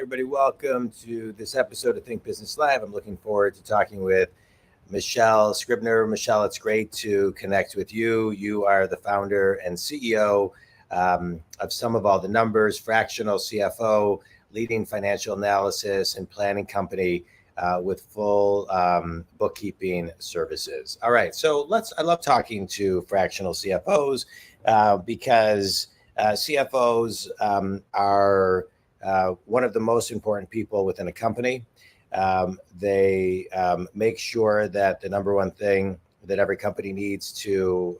everybody. Welcome to this episode of Think Business Live. I'm looking forward to talking with Michelle Scribner. Michelle, it's great to connect with you. You are the founder and CEO of Sum of All the Numbers, fractional CFO, leading financial analysis and planning company with full bookkeeping services. All right, so I love talking to fractional CFOs because CFOs are one of the most important people within a company. They make sure that the number one thing that every company needs to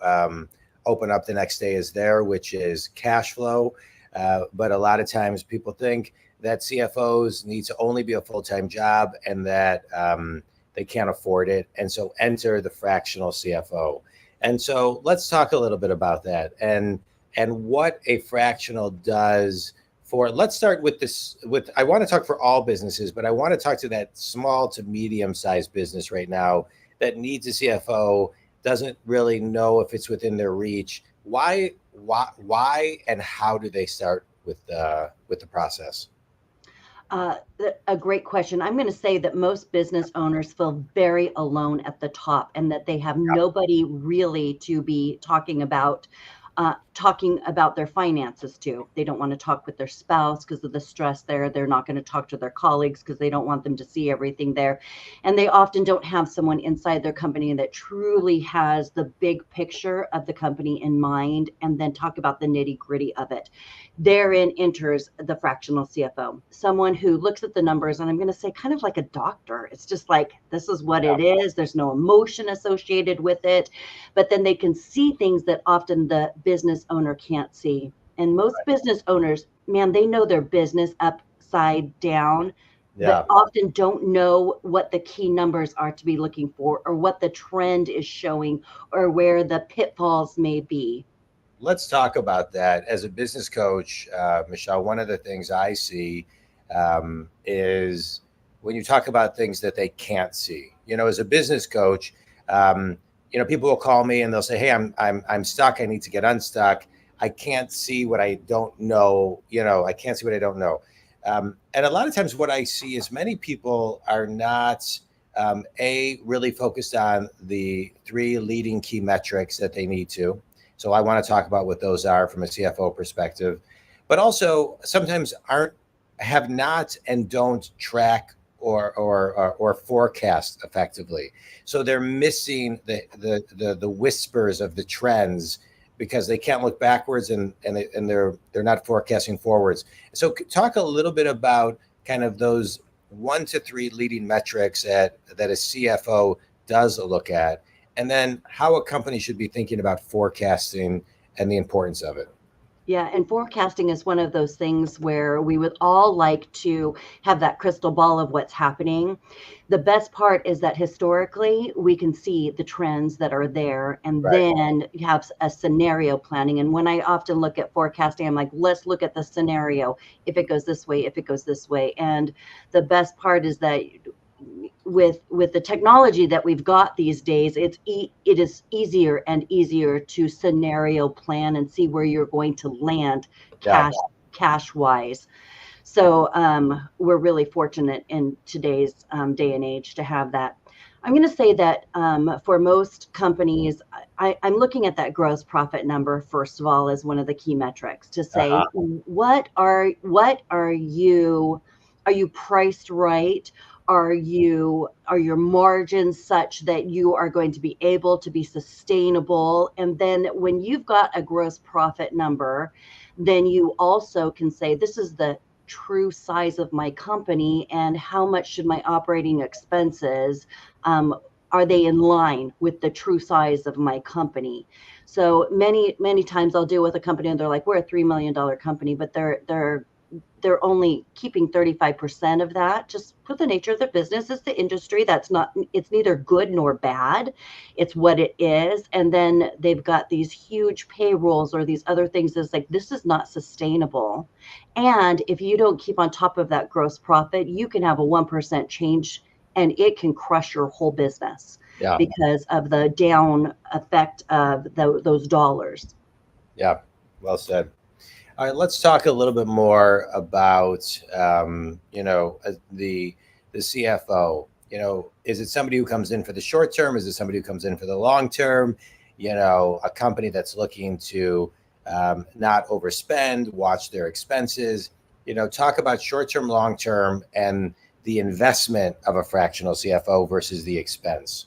open up the next day is there, which is cash flow. But a lot of times people think that CFOs need to only be a full-time job and that they can't afford it. And so enter the fractional CFO. And so let's talk a little bit about that and what a fractional does for, let's start with this, I want to talk for all businesses, but I want to talk to that small to medium-sized business right now that needs a CFO, doesn't really know if it's within their reach. Why, and how do they start with the process? A great question. I'm going to say that most business owners feel very alone at the top and that they have nobody really to be talking about their finances to. They don't want to talk with their spouse because of the stress there. They're not going to talk to their colleagues because they don't want them to see everything there. And they often don't have someone inside their company that truly has the big picture of the company in mind and then talk about the nitty gritty of it. Therein enters the fractional CFO, someone who looks at the numbers, and I'm going to say kind of like a doctor. It's just like, this is what it is. There's no emotion associated with it, but then they can see things that often the business owner can't see. And most business owners, man, they know their business upside down, but often don't know what the key numbers are to be looking for or what the trend is showing or where the pitfalls may be. Let's talk about that. As a business coach, Michelle, one of the things I see is when you talk about things that they can't see. You know, as a business coach, you know, people will call me and they'll say, "Hey, I'm stuck. I need to get unstuck. I can't see what I don't know. You know, I can't see what I don't know." And a lot of times, what I see is many people are not really focused on the 3 leading key metrics that they need to. So I want to talk about what those are from a CFO perspective, but also sometimes have not and don't track or forecast effectively. So they're missing the whispers of the trends because they can't look backwards and they're not forecasting forwards. So talk a little bit about kind of those 1 to 3 leading metrics that a CFO does look at, and then how a company should be thinking about forecasting and the importance of it. Yeah, and forecasting is one of those things where we would all like to have that crystal ball of what's happening. The best part is that historically we can see the trends that are there and then you have a scenario planning. And when I often look at forecasting, I'm like, let's look at the scenario. If it goes this way, if it goes this way. And the best part is that with the technology that we've got these days, it is easier and easier to scenario plan and see where you're going to land cash wise. So we're really fortunate in today's day and age to have that. I'm going to say that for most companies, I'm looking at that gross profit number, first of all, as one of the key metrics to say, what are you priced right? Are your margins such that you are going to be able to be sustainable? And then when you've got a gross profit number, then you also can say, this is the true size of my company and how much should my operating expenses, are they in line with the true size of my company? So many times I'll deal with a company and they're like, we're a $3 million company, but they're only keeping 35% of that. Just for the nature of their business, is the industry. It's neither good nor bad. It's what it is. And then they've got these huge payrolls or these other things that's like, this is not sustainable. And if you don't keep on top of that gross profit, you can have a 1% change and it can crush your whole business because of the down effect of those dollars. Yeah, well said. All right, let's talk a little bit more about the CFO. Is it somebody who comes in for the short term? Is it somebody who comes in for the long term? A company that's looking to not overspend, watch their expenses. Talk about short term, long term, and the investment of a fractional CFO versus the expense.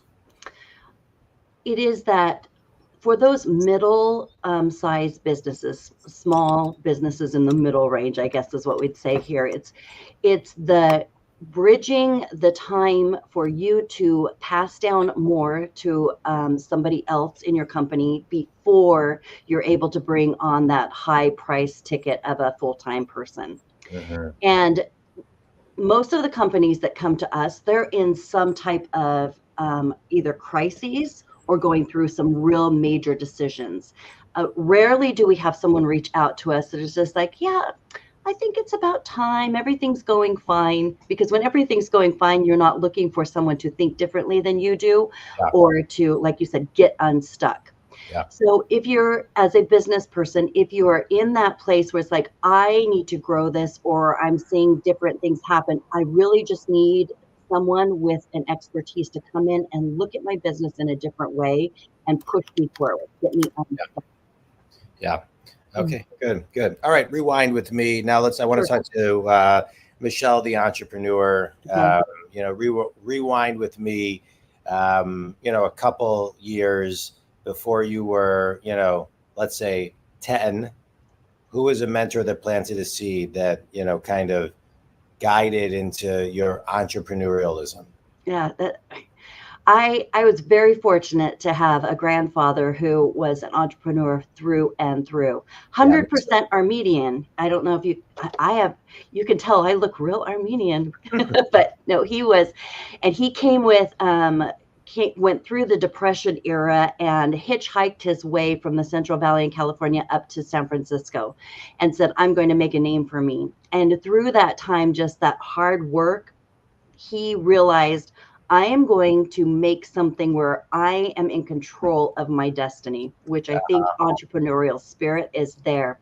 It is that for those middle sized businesses, small businesses in the middle range, I guess is what we'd say here. It's the bridging the time for you to pass down more to somebody else in your company before you're able to bring on that high price ticket of a full-time person. Mm-hmm. And most of the companies that come to us, they're in some type of either crises or going through some real major decisions. Rarely do we have someone reach out to us that is just like, yeah, I think it's about time. Everything's going fine. Because when everything's going fine, you're not looking for someone to think differently than you do, Yeah. or to, like you said, get unstuck. Yeah. So if you're, as a business person, if you are in that place where it's like, I need to grow this, or I'm seeing different things happen, I really just need someone with an expertise to come in and look at my business in a different way and push me forward, get me unstuck. Yeah. Okay, good. All right, rewind with me. Now I want to talk to Michelle, the entrepreneur. Rewind with me, a couple years before you were, let's say 10. Who was a mentor that planted a seed that, kind of guided into your entrepreneurialism? Yeah, I was very fortunate to have a grandfather who was an entrepreneur through and through. 100% Armenian. I don't know if you can tell I look real Armenian, but no, he was, and he came with, went through the Depression era and hitchhiked his way from the Central Valley in California up to San Francisco and said, I'm going to make a name for me. And through that time, just that hard work, he realized, I am going to make something where I am in control of my destiny, which I think entrepreneurial spirit is there.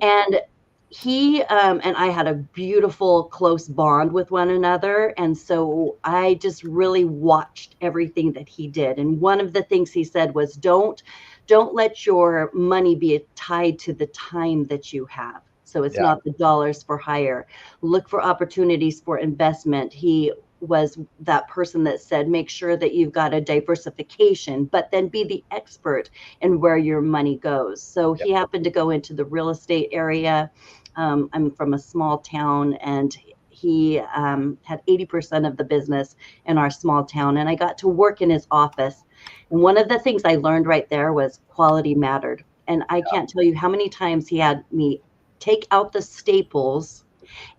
And he and I had a beautiful, close bond with one another. And so I just really watched everything that he did. And one of the things he said was, don't let your money be tied to the time that you have. So it's not the dollars for hire. Look for opportunities for investment. He was that person that said, make sure that you've got a diversification, but then be the expert in where your money goes. So he happened to go into the real estate area. I'm from a small town, and he had 80% of the business in our small town. And I got to work in his office. And one of the things I learned right there was quality mattered. And I can't tell you how many times he had me take out the staples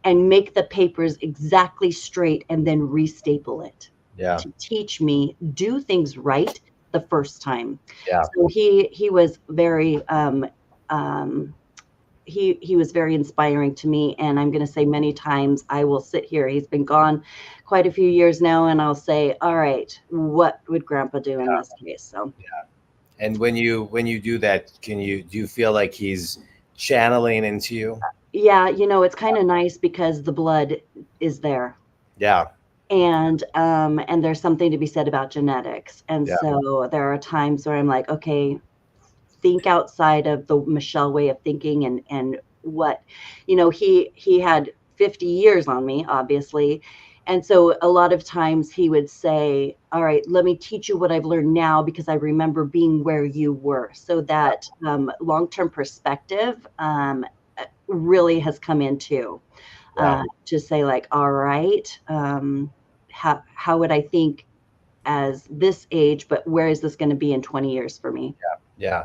and make the papers exactly straight and then restaple it to teach me do things right the first time. So he was very he was very inspiring to me. And I'm going to say many times I will sit here. He's been gone quite a few years now, and I'll say, all right, what would Grandpa do in this case? So And when you do that, do you feel like he's channeling into you? Yeah, it's kind of nice because the blood is there. Yeah. And there's something to be said about genetics. And so there are times where I'm like, okay, think outside of the Michelle way of thinking, and what, he had 50 years on me, obviously. And so a lot of times he would say, all right, let me teach you what I've learned now, because I remember being where you were. So that long-term perspective really has come in too. To say like, all right, how would I think as this age, but where is this going to be in 20 years for me? Yeah.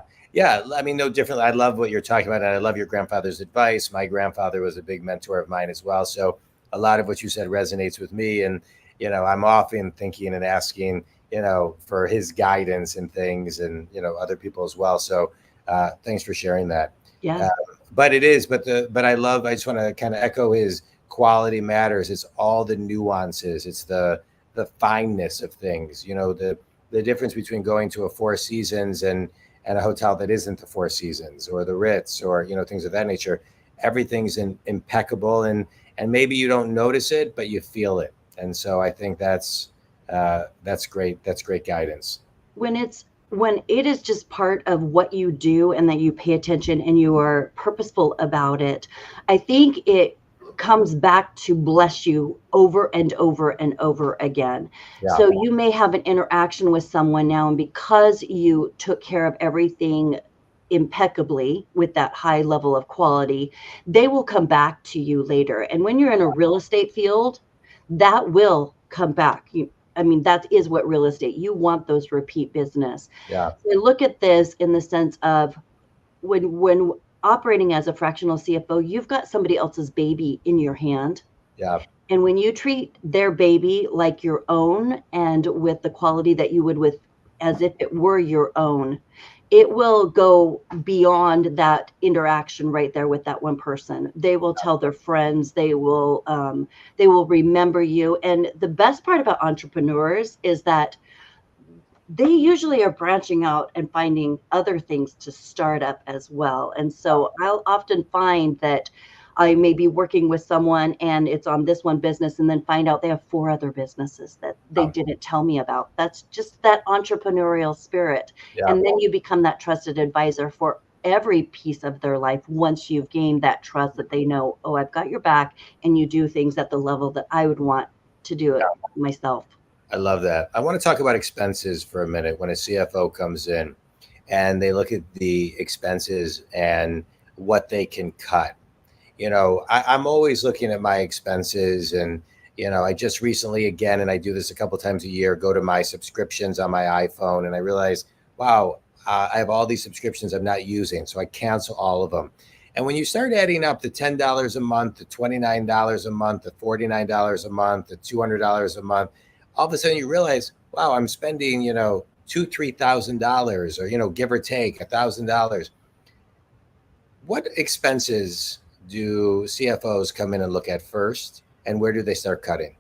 I mean, no different. I love what you're talking about, and I love your grandfather's advice. My grandfather was a big mentor of mine as well. So a lot of what you said resonates with me. And, I'm often thinking and asking, for his guidance and things, and, other people as well. So thanks for sharing that. Yeah. But I just want to kind of echo his quality matters. It's all the nuances. It's the fineness of things, the difference between going to a Four Seasons and and a hotel that isn't the Four Seasons or the Ritz or, things of that nature. Everything's impeccable, and maybe you don't notice it, but you feel it. And so I think that's great. That's great guidance. When it is just part of what you do and that you pay attention and you are purposeful about it, I think it comes back to bless you over and over and over again. Yeah. So you may have an interaction with someone now, and because you took care of everything impeccably with that high level of quality, they will come back to you later. And when you're in a real estate field, that will come back. That is what real estate, you want those repeat business. Yeah. So I look at this in the sense of when operating as a fractional CFO, you've got somebody else's baby in your hand. Yeah. And when you treat their baby like your own and with the quality that you would with as if it were your own, it will go beyond that interaction right there with that one person. They will tell their friends, they will remember you. And the best part about entrepreneurs is that they usually are branching out and finding other things to start up as well. And so I'll often find that I may be working with someone and it's on this one business, and then find out they have 4 other businesses that they didn't tell me about. That's just that entrepreneurial spirit. Yeah. And then you become that trusted advisor for every piece of their life once you've gained that trust that they know, oh, I've got your back, and you do things at the level that I would want to do it myself. I love that. I want to talk about expenses for a minute. When a CFO comes in and they look at the expenses and what they can cut, I'm always looking at my expenses, and, I just recently, again, and I do this a couple of times a year, go to my subscriptions on my iPhone, and I realize, wow, I have all these subscriptions I'm not using. So I cancel all of them. And when you start adding up the $10 a month, the $29 a month, the $49 a month, the $200 a month, all of a sudden you realize, wow, I'm spending, $2,000-$3,000, or, give or take $1,000. What expenses do CFOs come in and look at first, and where do they start cutting?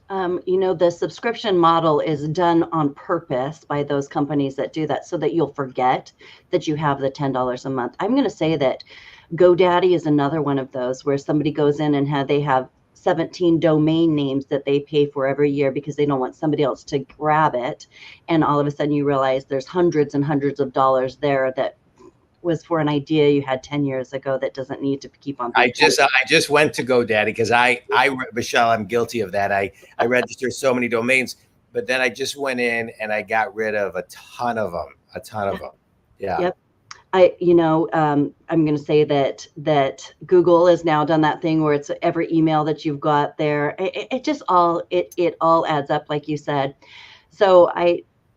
The subscription model is done on purpose by those companies that do that, so that you'll forget that you have the $10 a month. I'm going to say that GoDaddy is another one of those where somebody goes in and they have 17 domain names that they pay for every year because they don't want somebody else to grab it. And all of a sudden you realize there's hundreds and hundreds of dollars there that was for an idea you had 10 years ago that doesn't need to keep on. I just went to GoDaddy because Michelle, I'm guilty of that. I registered so many domains, but then I just went in and I got rid of a ton of them. Yeah. Yep. I'm going to say that Google has now done that thing where it's every email that you've got there. It just all adds up, like you said. So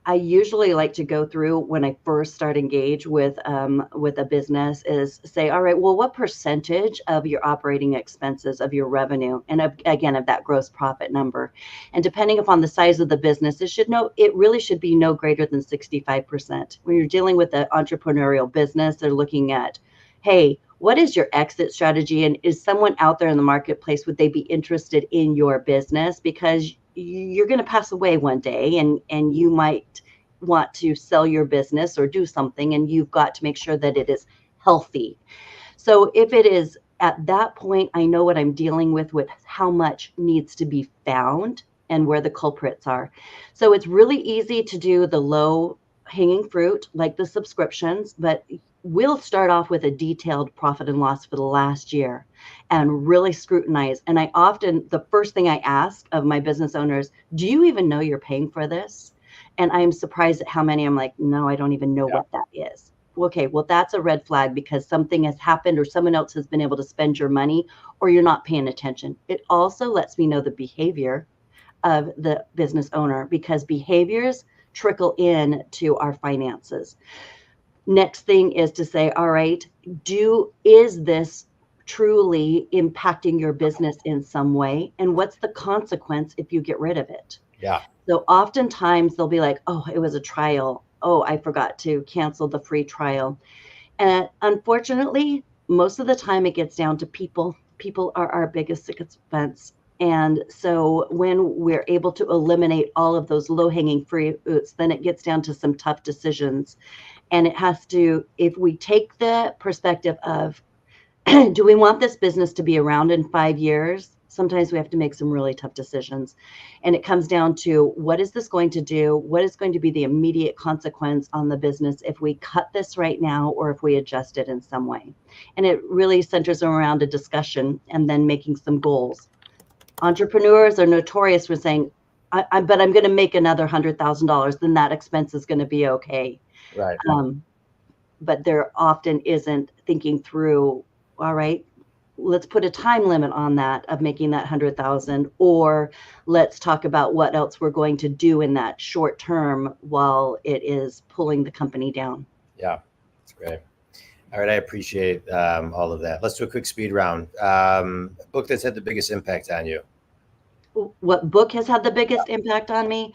I usually like to go through when I first start engage with a business is say, all right, well, what percentage of your operating expenses of your revenue, and of that gross profit number, and depending upon the size of the business, it really should be no greater than 65%. When you're dealing with an entrepreneurial business, they're looking at, hey, what is your exit strategy? And is someone out there in the marketplace, would they be interested in your business? Because you're going to pass away one day, and you might want to sell your business or do something, and you've got to make sure that it is healthy. So if it is at that point, I know what I'm dealing with how much needs to be found and where the culprits are. So it's really easy to do the low hanging fruit like the subscriptions, but we'll start off with a detailed profit and loss for the last year and really scrutinize. And the first thing I ask of my business owners, do you even know you're paying for this? And I'm surprised at how many I'm like, no, I don't even know what that is. Okay, well, that's a red flag because something has happened or someone else has been able to spend your money, or you're not paying attention. It also lets me know the behavior of the business owner, because behaviors trickle in to our finances. Next thing is to say, all right, is this truly impacting your business in some way? And what's the consequence if you get rid of it? Yeah. So oftentimes they'll be like, oh, it was a trial. Oh, I forgot to cancel the free trial. And unfortunately, most of the time it gets down to people. People are our biggest expense. And so when we're able to eliminate all of those low-hanging fruits, then it gets down to some tough decisions. And it has to, if we take the perspective of, do we want this business to be around in 5 years? Sometimes we have to make some really tough decisions. And it comes down to, what is this going to do? What is going to be the immediate consequence on the business if we cut this right now, or if we adjust it in some way? And it really centers around a discussion and then making some goals. Entrepreneurs are notorious for saying, but I'm going to make another $100,000, then that expense is going to be okay. Right. But there often isn't thinking through, all right, let's put a time limit on that of making that 100,000, or let's talk about what else we're going to do in that short term while it is pulling the company down. Yeah, that's great. All right, I appreciate all of that. Let's do a quick speed round. Book that's had the biggest impact on you. What book has had the biggest impact on me?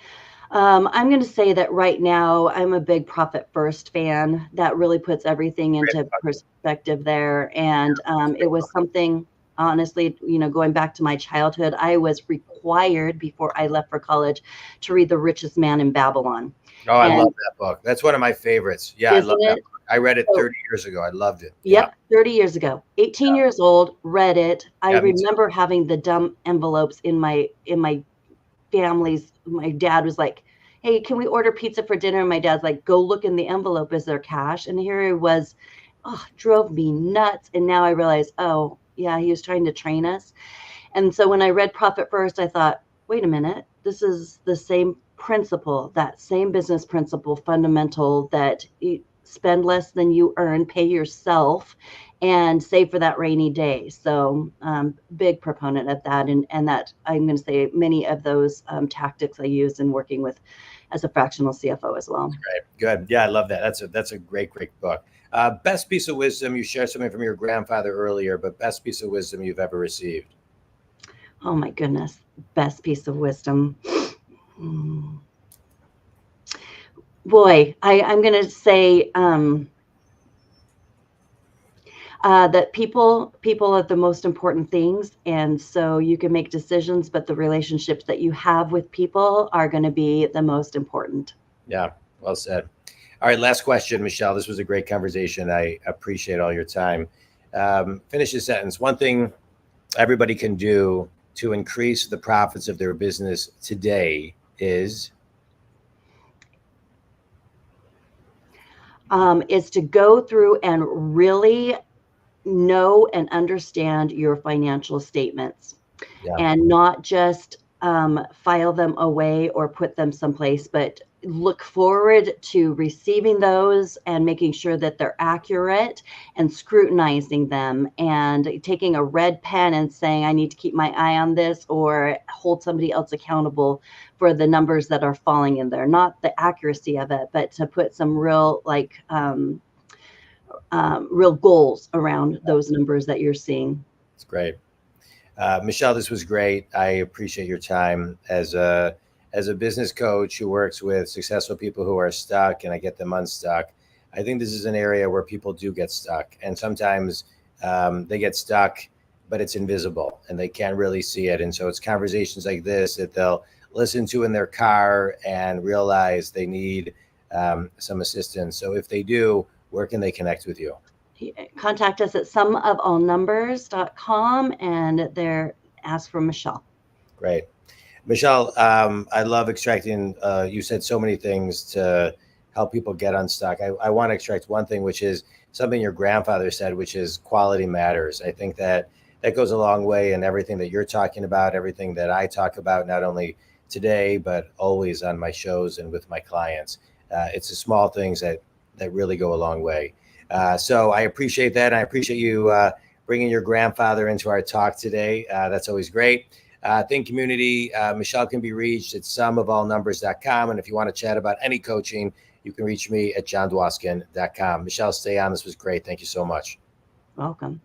I'm going to say that right now I'm a big Profit First fan. That really puts everything into perspective there. And it was something, honestly, going back to my childhood, I was required before I left for college to read The Richest Man in Babylon. Oh, I love that book. That's one of my favorites. Yeah, I love that book. I read it 30 years ago. I loved it. Yep, 30 years ago. 18 years old, read it. I remember having the dumb envelopes in my family's. My dad was like, hey, can we order pizza for dinner? And my dad's like, go look in the envelope. Is there cash? And here it was. Drove me nuts. And now I realize, oh, yeah, he was trying to train us. And so when I read Profit First, I thought, wait a minute, this is the same principle, that same business principle, fundamental, that you spend less than you earn, pay yourself, and save for that rainy day. So big proponent of that. And that I'm going to say many of those tactics I use in working with as a fractional CFO as well. Right. Good. Yeah, I love that. That's a great book. Best piece of wisdom, you shared something from your grandfather earlier, but best piece of wisdom you've ever received. Oh my goodness. Best piece of wisdom. Boy, I'm going to say that people are the most important things. And so you can make decisions, but the relationships that you have with people are going to be the most important. Yeah, well said. All right, last question, Michelle. This was a great conversation. I appreciate all your time. Finish the sentence. One thing everybody can do to increase the profits of their business today is to go through and really know and understand your financial statements, and not just file them away or put them someplace, but look forward to receiving those and making sure that they're accurate, and scrutinizing them, and taking a red pen and saying, I need to keep my eye on this, or hold somebody else accountable for the numbers that are falling in there. Not the accuracy of it, but to put some real real goals around those numbers that you're seeing. It's great. Michelle, this was great. I appreciate your time as a business coach who works with successful people who are stuck, and I get them unstuck. I think this is an area where people do get stuck, and sometimes they get stuck, but it's invisible and they can't really see it. And so it's conversations like this that they'll listen to in their car and realize they need some assistance. So if they do, where can they connect with you? Contact us at someofallnumbers.com and there, ask for Michelle. Great. Michelle, I love extracting, you said so many things to help people get unstuck. I want to extract one thing, which is something your grandfather said, which is quality matters. I think that goes a long way in everything that you're talking about, everything that I talk about, not only today, but always on my shows and with my clients. It's the small things that really go a long way. So I appreciate that. I appreciate you bringing your grandfather into our talk today. That's always great. Think community, Michelle can be reached at someofallnumbers.com. And if you want to chat about any coaching, you can reach me at jondwoskin.com. Michelle, stay on. This was great. Thank you so much. Welcome.